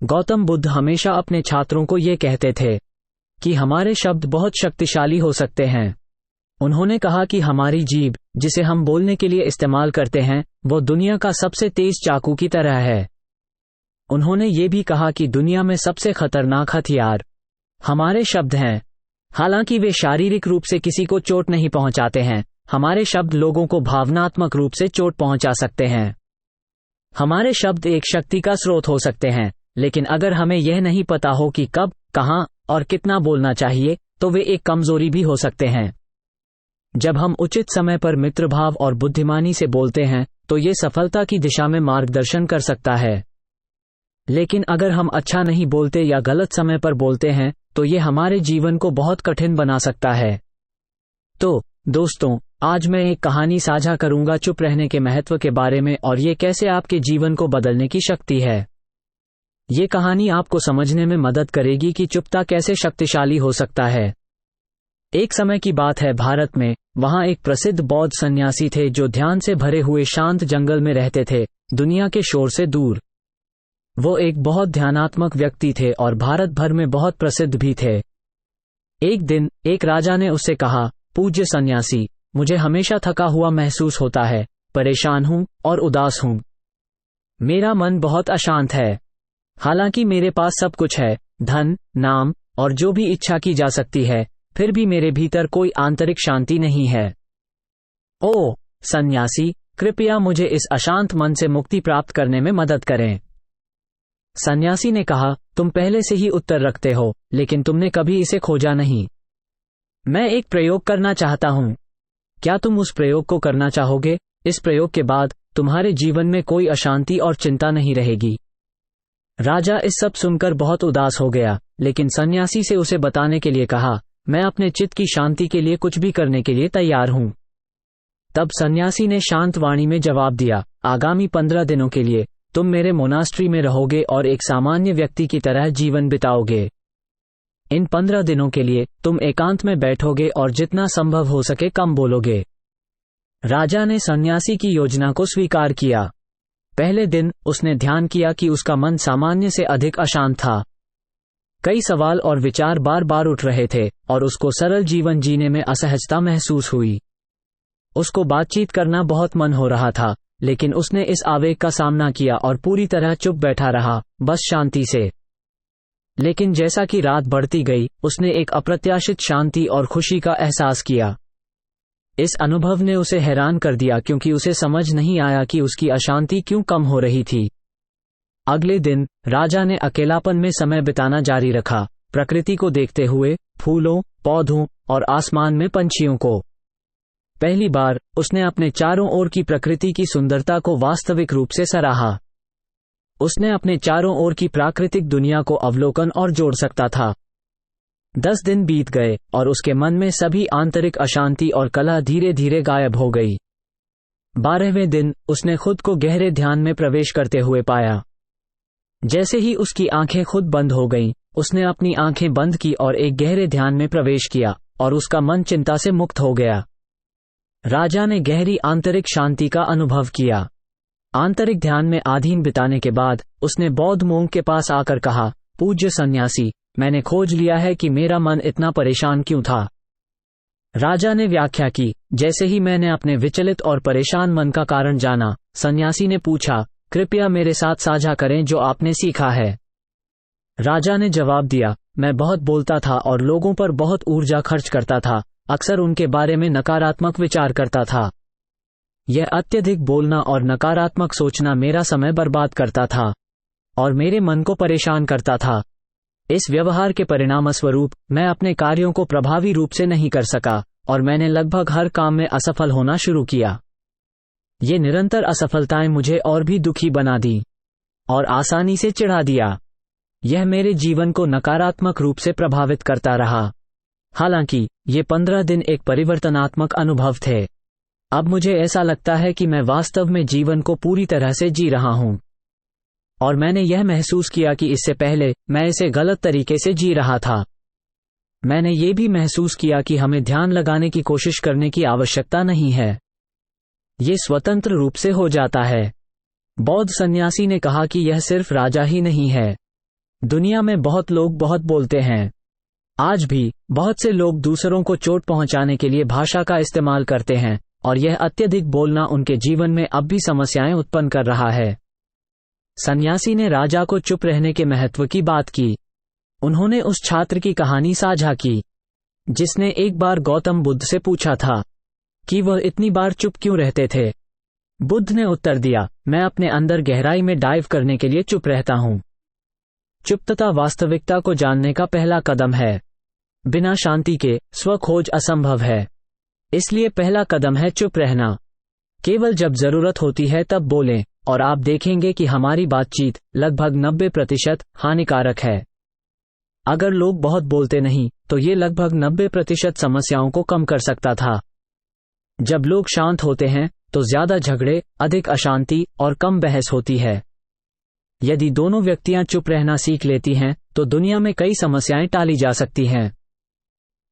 गौतम बुद्ध हमेशा अपने छात्रों को ये कहते थे कि हमारे शब्द बहुत शक्तिशाली हो सकते हैं। उन्होंने कहा कि हमारी जीभ, जिसे हम बोलने के लिए इस्तेमाल करते हैं, वो दुनिया का सबसे तेज चाकू की तरह है। उन्होंने ये भी कहा कि दुनिया में सबसे खतरनाक हथियार हमारे शब्द हैं। हालांकि वे शारीरिक रूप से किसी को चोट नहीं पहुंचाते हैं, हमारे शब्द लोगों को भावनात्मक रूप से चोट पहुंचा सकते हैं। हमारे शब्द एक शक्ति का स्रोत हो सकते हैं, लेकिन अगर हमें यह नहीं पता हो कि कब, कहां और कितना बोलना चाहिए, तो वे एक कमजोरी भी हो सकते हैं। जब हम उचित समय पर मित्रभाव और बुद्धिमानी से बोलते हैं, तो ये सफलता की दिशा में मार्गदर्शन कर सकता है। लेकिन अगर हम अच्छा नहीं बोलते या गलत समय पर बोलते हैं, तो ये हमारे जीवन को बहुत कठिन बना सकता है। तो दोस्तों, आज मैं एक कहानी साझा करूंगा चुप रहने के महत्व के बारे में और ये कैसे आपके जीवन को बदलने की शक्ति है। ये कहानी आपको समझने में मदद करेगी कि चुपता कैसे शक्तिशाली हो सकता है। एक समय की बात है, भारत में। वहां एक प्रसिद्ध बौद्ध सन्यासी थे जो ध्यान से भरे हुए शांत जंगल में रहते थे, दुनिया के शोर से दूर। वो एक बहुत ध्यानात्मक व्यक्ति थे और भारत भर में बहुत प्रसिद्ध भी थे। एक दिन एक राजा ने उससे कहा, पूज्य सन्यासी, मुझे हमेशा थका हुआ महसूस होता है, परेशान हूं और उदास हूं। मेरा मन बहुत अशांत है। हालांकि मेरे पास सब कुछ है, धन, नाम और जो भी इच्छा की जा सकती है, फिर भी मेरे भीतर कोई आंतरिक शांति नहीं है। ओ सन्यासी, कृपया मुझे इस अशांत मन से मुक्ति प्राप्त करने में मदद करें। सन्यासी ने कहा, तुम पहले से ही उत्तर रखते हो, लेकिन तुमने कभी इसे खोजा नहीं। मैं एक प्रयोग करना चाहता हूं। क्या तुम उस प्रयोग को करना चाहोगे? इस प्रयोग के बाद तुम्हारे जीवन में कोई अशांति और चिंता नहीं रहेगी। राजा इस सब सुनकर बहुत उदास हो गया, लेकिन सन्यासी से उसे बताने के लिए कहा, मैं अपने चित्त की शांति के लिए कुछ भी करने के लिए तैयार हूं। तब सन्यासी ने शांत वाणी में जवाब दिया, आगामी 15 दिनों के लिए तुम मेरे मोनास्ट्री में रहोगे और एक सामान्य व्यक्ति की तरह जीवन बिताओगे। इन 15 दिनों के लिए तुम एकांत में बैठोगे और जितना संभव हो सके कम बोलोगे। राजा ने सन्यासी की योजना को स्वीकार किया। पहले दिन उसने ध्यान किया कि उसका मन सामान्य से अधिक अशांत था। कई सवाल और विचार बार बार उठ रहे थे और उसको सरल जीवन जीने में असहजता महसूस हुई। उसको बातचीत करना बहुत मन हो रहा था, लेकिन उसने इस आवेग का सामना किया और पूरी तरह चुप बैठा रहा, बस शांति से। लेकिन जैसा कि रात बढ़ती गई, उसने एक अप्रत्याशित शांति और खुशी का एहसास किया। इस अनुभव ने उसे हैरान कर दिया क्योंकि उसे समझ नहीं आया कि उसकी अशांति क्यों कम हो रही थी। अगले दिन राजा ने अकेलापन में समय बिताना जारी रखा, प्रकृति को देखते हुए, फूलों, पौधों और आसमान में पंछियों को। पहली बार उसने अपने चारों ओर की प्रकृति की सुंदरता को वास्तविक रूप से सराहा। उसने अपने चारों ओर की प्राकृतिक दुनिया को अवलोकन और जोड़ सकता था। 10 दिन बीत गए और उसके मन में सभी आंतरिक अशांति और कलह धीरे धीरे गायब हो गई। 12वें दिन उसने खुद को गहरे ध्यान में प्रवेश करते हुए पाया। जैसे ही उसकी आंखें खुद बंद हो गईं, उसने अपनी आंखें बंद की और एक गहरे ध्यान में प्रवेश किया और उसका मन चिंता से मुक्त हो गया। राजा ने गहरी आंतरिक शांति का अनुभव किया। आंतरिक ध्यान में आधीन बिताने के बाद उसने बौद्ध मोंग के पास आकर कहा, पूज्य सन्यासी, मैंने खोज लिया है कि मेरा मन इतना परेशान क्यों था। राजा ने व्याख्या की, जैसे ही मैंने अपने विचलित और परेशान मन का कारण जाना, सन्यासी ने पूछा, कृपया मेरे साथ साझा करें जो आपने सीखा है। राजा ने जवाब दिया, मैं बहुत बोलता था और लोगों पर बहुत ऊर्जा खर्च करता था, अक्सर उनके बारे में नकारात्मक विचार करता था। यह अत्यधिक बोलना और नकारात्मक सोचना मेरा समय बर्बाद करता था और मेरे मन को परेशान करता था। इस व्यवहार के परिणामस्वरूप मैं अपने कार्यों को प्रभावी रूप से नहीं कर सका और मैंने लगभग हर काम में असफल होना शुरू किया। ये निरंतर असफलताएं मुझे और भी दुखी बना दी और आसानी से चिढ़ा दिया। यह मेरे जीवन को नकारात्मक रूप से प्रभावित करता रहा। हालांकि ये 15 दिन एक परिवर्तनात्मक अनुभव थे। अब मुझे ऐसा लगता है कि मैं वास्तव में जीवन को पूरी तरह से जी रहा हूं और मैंने यह महसूस किया कि इससे पहले मैं इसे गलत तरीके से जी रहा था। मैंने ये भी महसूस किया कि हमें ध्यान लगाने की कोशिश करने की आवश्यकता नहीं है, ये स्वतंत्र रूप से हो जाता है। बौद्ध सन्यासी ने कहा कि यह सिर्फ राजा ही नहीं है, दुनिया में बहुत लोग बहुत बोलते हैं। आज भी बहुत से लोग दूसरों को चोट पहुंचाने के लिए भाषा का इस्तेमाल करते हैं, और यह अत्यधिक बोलना उनके जीवन में अब भी समस्याएं उत्पन्न कर रहा है। सन्यासी ने राजा को चुप रहने के महत्व की बात की। उन्होंने उस छात्र की कहानी साझा की जिसने एक बार गौतम बुद्ध से पूछा था कि वह इतनी बार चुप क्यों रहते थे। बुद्ध ने उत्तर दिया, मैं अपने अंदर गहराई में डाइव करने के लिए चुप रहता हूं। चुप्तता वास्तविकता को जानने का पहला कदम है। बिना शांति के स्वखोज असंभव है, इसलिए पहला कदम है चुप रहना। केवल जब जरूरत होती है तब बोलें, और आप देखेंगे कि हमारी बातचीत लगभग 90% हानिकारक है। अगर लोग बहुत बोलते नहीं तो ये लगभग 90% समस्याओं को कम कर सकता था। जब लोग शांत होते हैं तो ज्यादा झगड़े, अधिक अशांति और कम बहस होती है। यदि दोनों व्यक्तियां चुप रहना सीख लेती हैं तो दुनिया में कई समस्याएं टाली जा सकती हैं।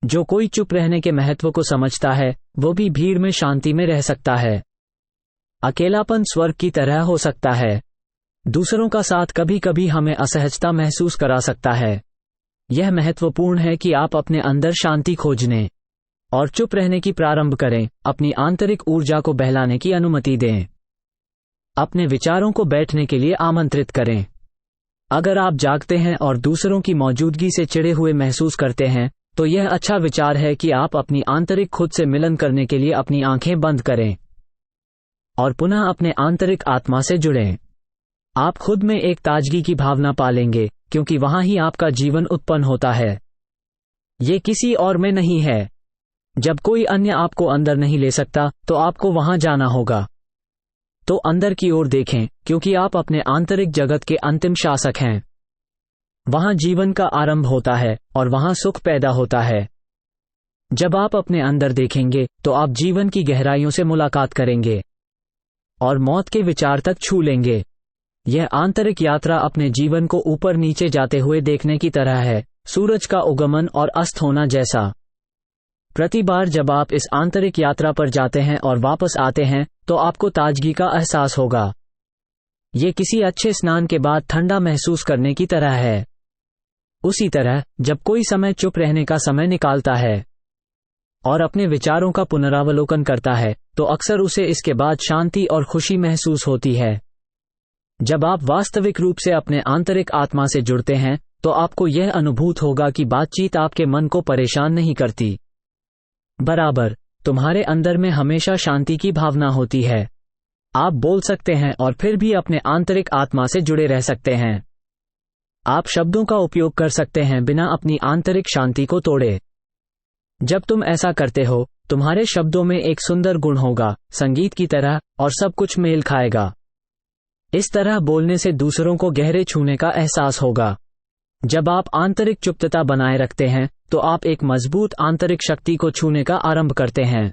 जो कोई चुप रहने के महत्व को समझता है वो भी भीड़ में शांति में रह सकता है। अकेलापन स्वर्ग की तरह हो सकता है। दूसरों का साथ कभी कभी हमें असहजता महसूस करा सकता है। यह महत्वपूर्ण है कि आप अपने अंदर शांति खोजने और चुप रहने की प्रारंभ करें। अपनी आंतरिक ऊर्जा को बहलाने की अनुमति दें। अपने विचारों को बैठने के लिए आमंत्रित करें। अगर आप जागते हैं और दूसरों की मौजूदगी से चिढ़े हुए महसूस करते हैं तो यह अच्छा विचार है कि आप अपनी आंतरिक खुद से मिलन करने के लिए अपनी आंखें बंद करें और पुनः अपने आंतरिक आत्मा से जुड़ें। आप खुद में एक ताजगी की भावना पालेंगे, क्योंकि वहां ही आपका जीवन उत्पन्न होता है। ये किसी और में नहीं है। जब कोई अन्य आपको अंदर नहीं ले सकता तो आपको वहां जाना होगा। तो अंदर की ओर देखें, क्योंकि आप अपने आंतरिक जगत के अंतिम शासक हैं। वहां जीवन का आरंभ होता है और वहां सुख पैदा होता है। जब आप अपने अंदर देखेंगे तो आप जीवन की गहराइयों से मुलाकात करेंगे और मौत के विचार तक छू लेंगे। यह आंतरिक यात्रा अपने जीवन को ऊपर नीचे जाते हुए देखने की तरह है, सूरज का उगमन और अस्त होना जैसा। प्रति बार जब आप इस आंतरिक यात्रा पर जाते हैं और वापस आते हैं तो आपको ताजगी का एहसास होगा। ये किसी अच्छे स्नान के बाद ठंडा महसूस करने की तरह है। उसी तरह जब कोई समय चुप रहने का समय निकालता है और अपने विचारों का पुनरावलोकन करता है तो अक्सर उसे इसके बाद शांति और खुशी महसूस होती है। जब आप वास्तविक रूप से अपने आंतरिक आत्मा से जुड़ते हैं तो आपको यह अनुभूत होगा कि बातचीत आपके मन को परेशान नहीं करती। बराबर, तुम्हारे अंदर में हमेशा शांति की भावना होती है। आप बोल सकते हैं और फिर भी अपने आंतरिक आत्मा से जुड़े रह सकते हैं। आप शब्दों का उपयोग कर सकते हैं बिना अपनी आंतरिक शांति को तोड़े। जब तुम ऐसा करते हो, तुम्हारे शब्दों में एक सुंदर गुण होगा, संगीत की तरह, और सब कुछ मेल खाएगा। इस तरह बोलने से दूसरों को गहरे छूने का एहसास होगा। जब आप आंतरिक चुप्तता बनाए रखते हैं तो आप एक मजबूत आंतरिक शक्ति को छूने का आरंभ करते हैं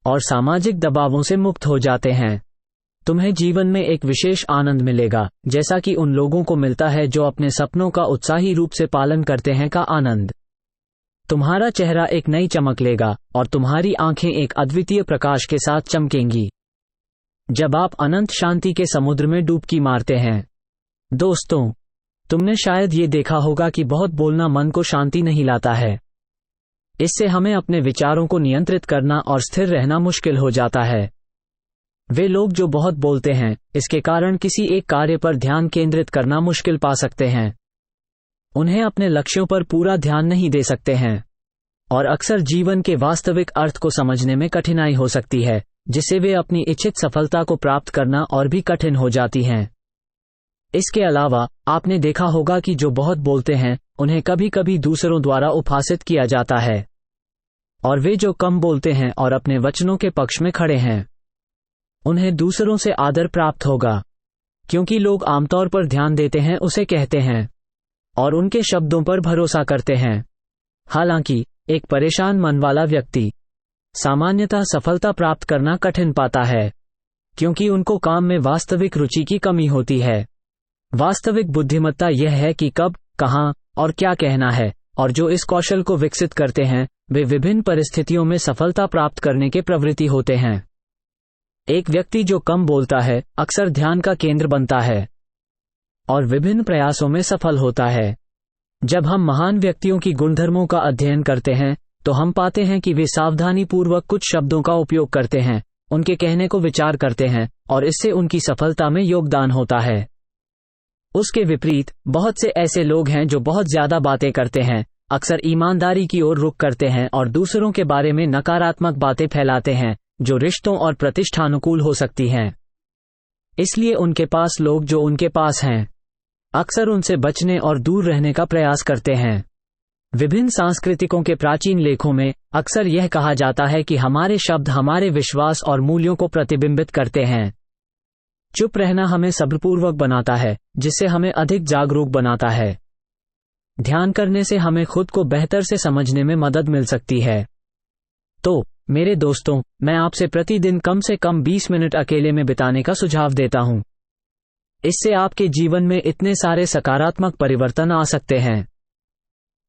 और सामाजिक दबावों से मुक्त हो जाते हैं। तुम्हें जीवन में एक विशेष आनंद मिलेगा, जैसा कि उन लोगों को मिलता है जो अपने सपनों का उत्साही रूप से पालन करते हैं का आनंद। तुम्हारा चेहरा एक नई चमक लेगा और तुम्हारी आंखें एक अद्वितीय प्रकाश के साथ चमकेंगी जब आप अनंत शांति के समुद्र में डुबकी मारते हैं। दोस्तों, तुमने शायद ये देखा होगा कि बहुत बोलना मन को शांति नहीं लाता है। इससे हमें अपने विचारों को नियंत्रित करना और स्थिर रहना मुश्किल हो जाता है। वे लोग जो बहुत बोलते हैं, इसके कारण किसी एक कार्य पर ध्यान केंद्रित करना मुश्किल पा सकते हैं। उन्हें अपने लक्ष्यों पर पूरा ध्यान नहीं दे सकते हैं और अक्सर जीवन के वास्तविक अर्थ को समझने में कठिनाई हो सकती है, जिससे वे अपनी इच्छित सफलता को प्राप्त करना और भी कठिन हो जाती हैं। इसके अलावा आपने देखा होगा कि जो बहुत बोलते हैं उन्हें कभी कभी दूसरों द्वारा उपहासित किया जाता है, और वे जो कम बोलते हैं और अपने वचनों के पक्ष में खड़े हैं उन्हें दूसरों से आदर प्राप्त होगा, क्योंकि लोग आमतौर पर ध्यान देते हैं उसे कहते हैं और उनके शब्दों पर भरोसा करते हैं। हालांकि एक परेशान मन वाला व्यक्ति सामान्यतः सफलता प्राप्त करना कठिन पाता है, क्योंकि उनको काम में वास्तविक रुचि की कमी होती है। वास्तविक बुद्धिमत्ता यह है कि कब, कहां और क्या कहना है, और जो इस कौशल को विकसित करते हैं वे विभिन्न परिस्थितियों में सफलता प्राप्त करने के प्रवृत्ति होते हैं। एक व्यक्ति जो कम बोलता है अक्सर ध्यान का केंद्र बनता है। और विभिन्न प्रयासों में सफल होता है। जब हम महान व्यक्तियों की गुणधर्मों का अध्ययन करते हैं तो हम पाते हैं कि वे सावधानीपूर्वक कुछ शब्दों का उपयोग करते हैं, उनके कहने को विचार करते हैं और इससे उनकी सफलता में योगदान होता है। उसके विपरीत बहुत से ऐसे लोग हैं जो बहुत ज्यादा बातें करते हैं, अक्सर ईमानदारी की ओर रुख करते हैं और दूसरों के बारे में नकारात्मक बातें फैलाते हैं जो रिश्तों और प्रतिष्ठानुकूल हो सकती हैं। इसलिए उनके पास लोग जो उनके पास हैं अक्सर उनसे बचने और दूर रहने का प्रयास करते हैं। विभिन्न सांस्कृतिकों के प्राचीन लेखों में अक्सर यह कहा जाता है कि हमारे शब्द हमारे विश्वास और मूल्यों को प्रतिबिंबित करते हैं। चुप रहना हमें सब्रपूर्वक बनाता है, जिससे हमें अधिक जागरूक बनाता है। ध्यान करने से हमें खुद को बेहतर से समझने में मदद मिल सकती है। तो मेरे दोस्तों, मैं आपसे प्रतिदिन कम से कम 20 मिनट अकेले में बिताने का सुझाव देता हूं। इससे आपके जीवन में इतने सारे सकारात्मक परिवर्तन आ सकते हैं।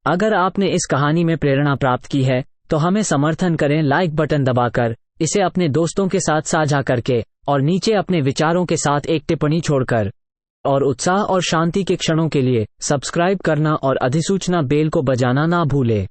अगर आपने इस कहानी में प्रेरणा प्राप्त की है तो हमें समर्थन करें लाइक बटन दबाकर, इसे अपने दोस्तों के साथ साझा करके और नीचे अपने विचारों के साथ एक टिप्पणी छोड़कर। और उत्साह और शांति के क्षणों के लिए सब्सक्राइब करना और अधिसूचना बेल को बजाना ना भूलें।